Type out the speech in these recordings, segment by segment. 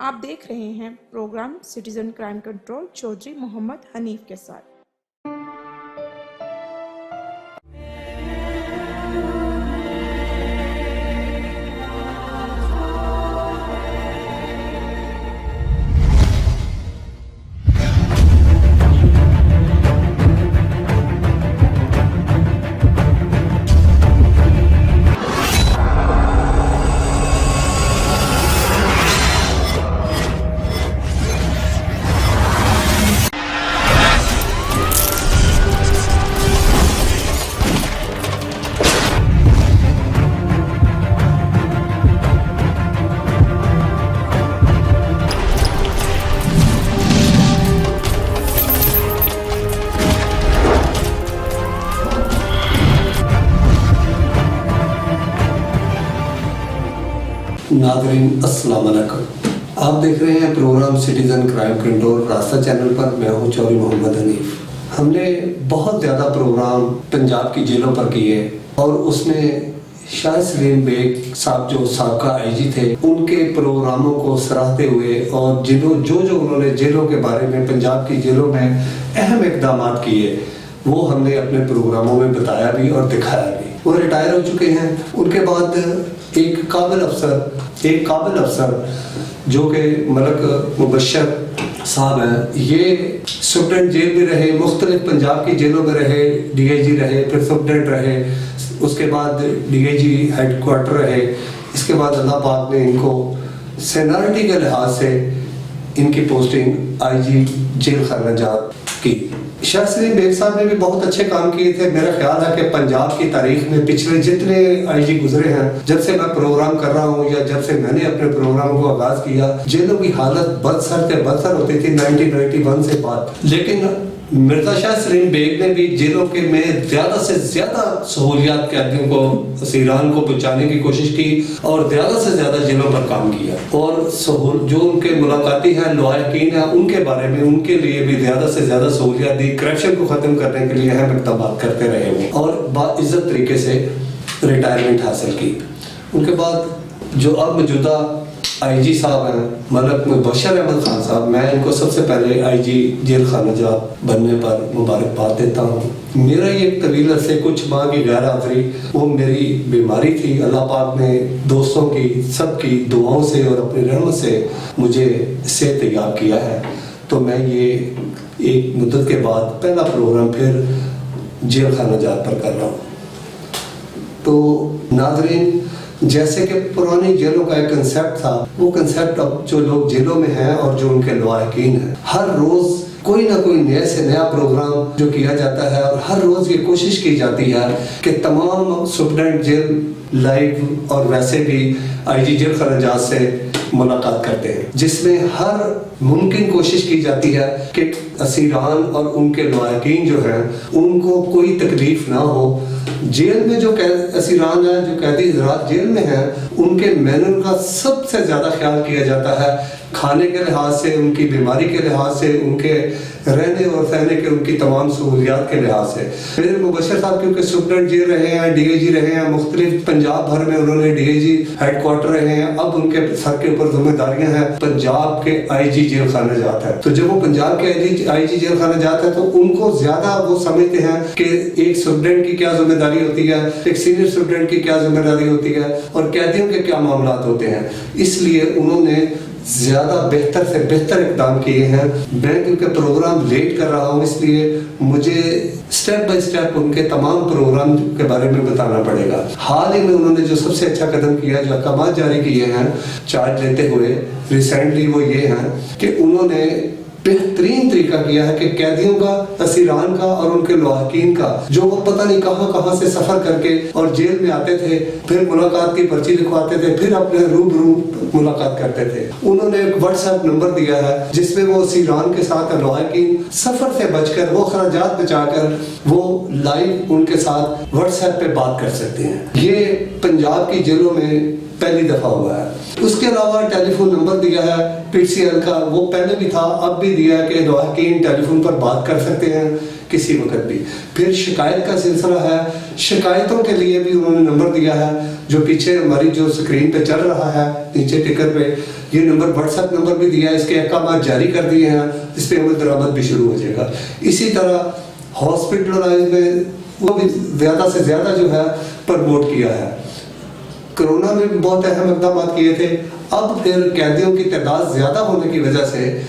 آپ دیکھ رہے ہیں programme citizen crime control Chaudhry Muhammad Hanif کے ساتھ۔ ناظرین السلام علیکم، آپ دیکھ رہے ہیں programme citizen crime control Raasta channel پر۔ میں ہوں چودھری محمد حنیف۔ ہم نے بہت زیادہ پروگرام پنجاب کی جیلوں پر کیے اور اس میں شاہ سلیم بیگ صاحب جو سابقہ آئی جی تھے ان کے پروگراموں کو سراہتے ہوئے اور جو انہوں نے جیلوں کے بارے میں پنجاب کی جیلوں میں اہم اقدامات کیے وہ ہم نے اپنے پروگراموں میں بتایا بھی اور دکھایا بھی۔ وہ ریٹائر ہو چکے ہیں۔ ان کے بعد ایک قابل افسر جو کہ ملک مبشر صاحب ہیں، یہ سپرنٹ جیل میں رہے، مختلف پنجاب کی جیلوں میں رہے، ڈی آئی جی رہے، پھر سپرنٹ رہے، اس کے بعد D I G headquarter رہے۔ اس کے بعد اللہ پاک نے ان کو سینیرٹی کے لحاظ سے ان کی پوسٹنگ آئی جی جیل خانہ جات کی۔ شاہ سلیم بیگ صاحب نے بھی بہت اچھے کام کیے تھے۔ میرا خیال ہے کہ پنجاب کی تاریخ میں پچھلے جتنے آئی جی گزرے ہیں، جب سے میں پروگرام کر رہا ہوں یا جب سے میں نے اپنے پروگرام کو آغاز کیا، جیلوں کی حالت بدتر ہوتی تھی 1991 سے بعد۔ لیکن مرزا شاہ سلیم بیگ نے بھی جیلوں کے میں زیادہ سے زیادہ سہولیات قیدیوں کو، اسیران کو پہنچانے کی کوشش کی اور زیادہ سے زیادہ جیلوں پر کام کیا، اور جو ان کے ملاقاتی ہیں، لواحقین ہیں، ان کے بارے میں ان کے لیے بھی زیادہ سے زیادہ سہولیات دی۔ کرپشن کو ختم کرنے کے لیے اہم اقدامات کرتے رہے وہ، اور باعزت طریقے سے ریٹائرمنٹ حاصل کی۔ ان کے بعد جو اب موجودہ آئی جی صاحب ہیں، ملک مبشر احمد خان صاحب، میں ان کو سب سے پہلے آئی جی جیل خانہ جات بننے پر مبارکباد دیتا ہوں۔ میرا یہ طویل عرصے کچھ ماہ کی غیر حاضری وہ میری بیماری تھی۔ اللہ پاک نے دوستوں کی سب کی دعاؤں سے اور اپنی رحمت سے مجھے صحت یاب کیا ہے، تو میں یہ ایک مدت کے بعد پہلا پروگرام پھر جیل خانہ جات پر کر رہا ہوں۔ تو ناظرین، جیسے کہ پرانی جیلوں کا ایک کنسیپٹ تھا، وہ کنسیپٹ اب جو لوگ جیلوں میں ہیں اور جو ان کے لواحقین ہیں، ہر روز کوئی نہ کوئی نئے سے نیا پروگرام جو کیا جاتا ہے، اور ہر روز یہ کوشش کی جاتی ہے کہ تمام سپرنٹ جیل لائیو اور ویسے بھی آئی جی جیل خانہ جات سے ملاقات کرتے ہیں، جس میں ہر ممکن کوشش کی جاتی ہے کہ اسیران اور ان کے لواحقین جو ہیں ان کو کوئی تکلیف نہ ہو۔ جیل میں جو اسیران ہیں، جو قیدی حضرات جیل میں ہیں، ان کے مینر کا سب سے زیادہ خیال کیا جاتا ہے، کھانے کے لحاظ سے، ان کی بیماری کے لحاظ سے، ان کے رہنے اور سہنے کے، ان کی تمام سہولیات کے لحاظ سے۔ میرے مبشر صاحب کیونکہ سپرنٹ جیل رہے ہیں، ڈی آئی جی رہے ہیں، مختلف پنجاب بھر میں انہوں نے D I G headquarter رہے ہیں، اب ان کے سر کے اوپر ذمہ داریاں ہیں پنجاب کے آئی جی جیل خانہ جات ہے۔ تو جب وہ پنجاب کے آئی جی جیل خانہ جات ہے تو ان کو زیادہ وہ سمجھتے ہیں کہ ایک سپرنٹ کی کیا ذمہ داری ہوتی ہے، ایک سینئر سپرنٹ کی کیا ذمہ داری ہوتی ہے، اور قیدیوں کے کیا معاملات ہوتے ہیں۔ اس لیے انہوں نے زیادہ بہتر سے بہتر اقدام کیے ہیں۔ میں کیونکہ پروگرام لیٹ کر رہا ہوں، اس لیے مجھے سٹیپ بائی سٹیپ ان کے تمام پروگرام کے بارے میں بتانا پڑے گا۔ حال ہی میں انہوں نے جو سب سے اچھا قدم کیا، جو احکامات جاری کیے ہیں چارج لیتے ہوئے ریسنٹلی، وہ یہ ہیں کہ انہوں نے بہترین طریقہ کیا ہے کہ قیدیوں کا، اسیران کا اور ان کے لواحقین کا، جو وہ پتہ نہیں کہاں سے سفر کر کے اور جیل میں آتے تھے، پھر ملاقات کی پرچی لکھواتے تھے، پھر اپنے روبرو ملاقات کرتے تھے، انہوں نے ایک واٹس ایپ نمبر دیا ہے جس میں وہ اسیران کے ساتھ لواحقین سفر سے بچ کر، وہ خراجات بچا کر، وہ لائیو ان کے ساتھ واٹس ایپ پہ بات کر سکتے ہیں۔ یہ پنجاب کی جیلوں میں پہلی دفعہ ہوا ہے۔ اس کے علاوہ ٹیلی فون نمبر دیا ہے پی سی ایل کا، وہ پہلے بھی تھا، اب بھی دیا ہے کہ لواحقین ٹیلی فون پر بات کر سکتے ہیں کسی وقت بھی۔ پھر شکایت کا سلسلہ ہے، شکایتوں کے لیے بھی انہوں نے نمبر دیا ہے جو پیچھے ہماری جو سکرین پہ چل رہا ہے نیچے ٹکر پہ، یہ نمبر واٹس ایپ نمبر بھی دیا ہے, اس کے احکامات جاری کر دیے ہیں, اس پہ عمل درآمد بھی شروع ہو جائے گا. اسی طرح ہاسپٹلائز میں وہ بھی زیادہ سے زیادہ جو ہے پروموٹ کیا ہے. کرونا میں بھی بہت اہم اقدامات کیے تھے. اب پھر قیدیوں کی تعداد زیادہ ہونے کی وجہ سے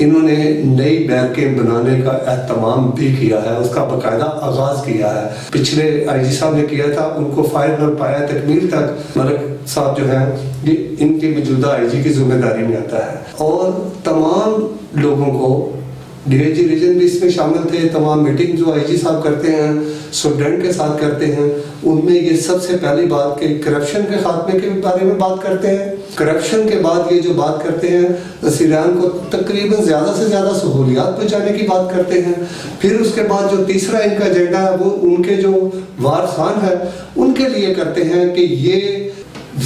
انہوں نے نئی بیرکیں بنانے کا اہتمام بھی کیا ہے, اس کا باقاعدہ آغاز کیا ہے. پچھلے آئی جی صاحب نے کیا تھا, ان کو فائر نہ پایا تکمیل تک. ملک صاحب جو ہیں یہ ان کی موجودہ آئی جی کی ذمہ داری میں آتا ہے, اور تمام لوگوں کو ڈی آئی جی ریجن بھی اس میں شامل تھے. تمام میٹنگ جو آئی جی صاحب کرتے ہیں اسٹوڈنٹ کے ساتھ کرتے ہیں, ان میں یہ سب سے پہلی بات کہ کرپشن کے خاتمے کے بارے میں بات کرتے ہیں. کرپشن کے بعد یہ جو بات کرتے ہیں اسیران کو تقریباً زیادہ سے زیادہ سہولیات پہنچانے کی بات کرتے ہیں. پھر اس کے بعد جو تیسرا ان کا ایجنڈا ہے وہ ان کے جو وارثان ہے ان کے لیے کرتے ہیں کہ یہ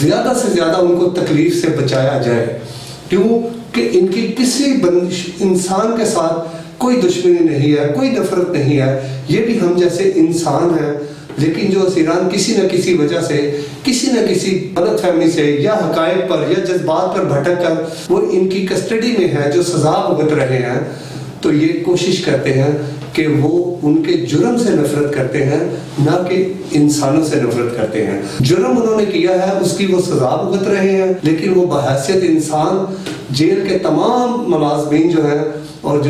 زیادہ سے زیادہ ان کو تکلیف سے بچایا جائے. کیوں کہ ان کی کسی انسان کے ساتھ کوئی دشمنی نہیں ہے, کوئی نفرت نہیں ہے. یہ بھی ہم جیسے انسان ہیں, لیکن جو اسیران کسی نہ کسی وجہ سے, کسی نہ کسی غلط فہمی سے یا حقائق پر یا جذبات پر بھٹک کر وہ ان کی کسٹڈی میں ہے, جو سزا بھگت رہے ہیں, تو یہ کوشش کرتے ہیں کہ وہ ان کے جرم سے نفرت کرتے ہیں, نہ کہ انسانوں سے نفرت کرتے ہیں. جرم انہوں نے کیا ہے, اس کی وہ سزا بھگت رہے ہیں, لیکن وہ بحیثیت انسان جیل کے تمام ملازمین جو ہیں اور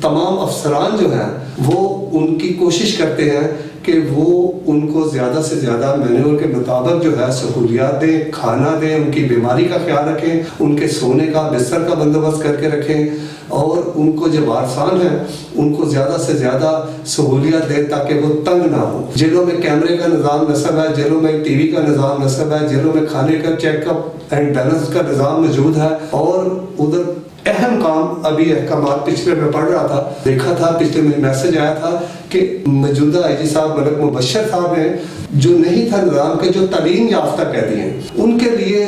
تمام افسران جو ہیں وہ ان کی کوشش کرتے ہیں کہ وہ ان کو زیادہ سے زیادہ مینول کے مطابق جو ہے سہولیات دیں, کھانا دیں, ان کی بیماری کا خیال رکھیں, ان کے سونے کا بستر کا بندوبست کر کے رکھیں, اور ان کو جو وارثان ہیں ان کو زیادہ سے زیادہ سہولیات دیں تاکہ وہ تنگ نہ ہوں. جیلوں میں کیمرے کا نظام نصب ہے, جیلوں میں ٹی وی کا نظام نصب ہے, جیلوں میں کھانے کا چیک اپ اینڈ بیلنس کا نظام موجود ہے. اور ادھر اہم کام ابھی احکامات پچھلے میں پڑھ رہا تھا, دیکھا تھا, پچھلے میں میسج آیا تھا کہ موجودہ آئی جی صاحب ملک مبشر صاحب ہیں, جو نہیں تھا نظام کے, جو تعلیم یافتہ قیدی ہیں, ان کے لیے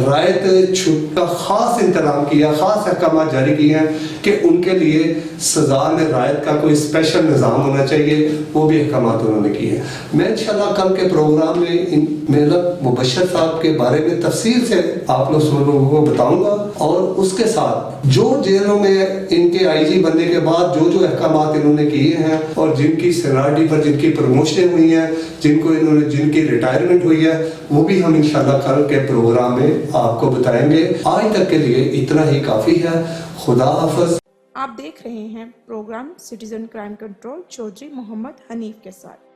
رعایت چھوٹ کا خاص انتظام کیا, خاص احکامات جاری کیے ہیں کہ ان کے لیے سزا میں رعایت کا کوئی اسپیشل نظام ہونا چاہیے. وہ بھی احکامات انہوں نے کیے ہیں. میں انشاءاللہ کل کے پروگرام میں ملک مبشر صاحب کے بارے میں تفصیل سے آپ لوگوں کو بتاؤں گا, اور اس کے ساتھ جو جیلوں میں ان کے آئی جی بننے کے بعد جو جو احکامات انہوں نے کیے ہیں, اور جن کی سینیارٹی پر جن کی پروموشن ہوئی ہیں, جن کی ریٹائرمنٹ ہوئی ہے, وہ بھی ہم انشاءاللہ کل کے پروگرام میں آپ کو بتائیں گے. آج تک کے لیے اتنا ہی کافی ہے. خدا حافظ. آپ دیکھ رہے ہیں programme citizen crime control Chaudhry Muhammad Hanif کے ساتھ.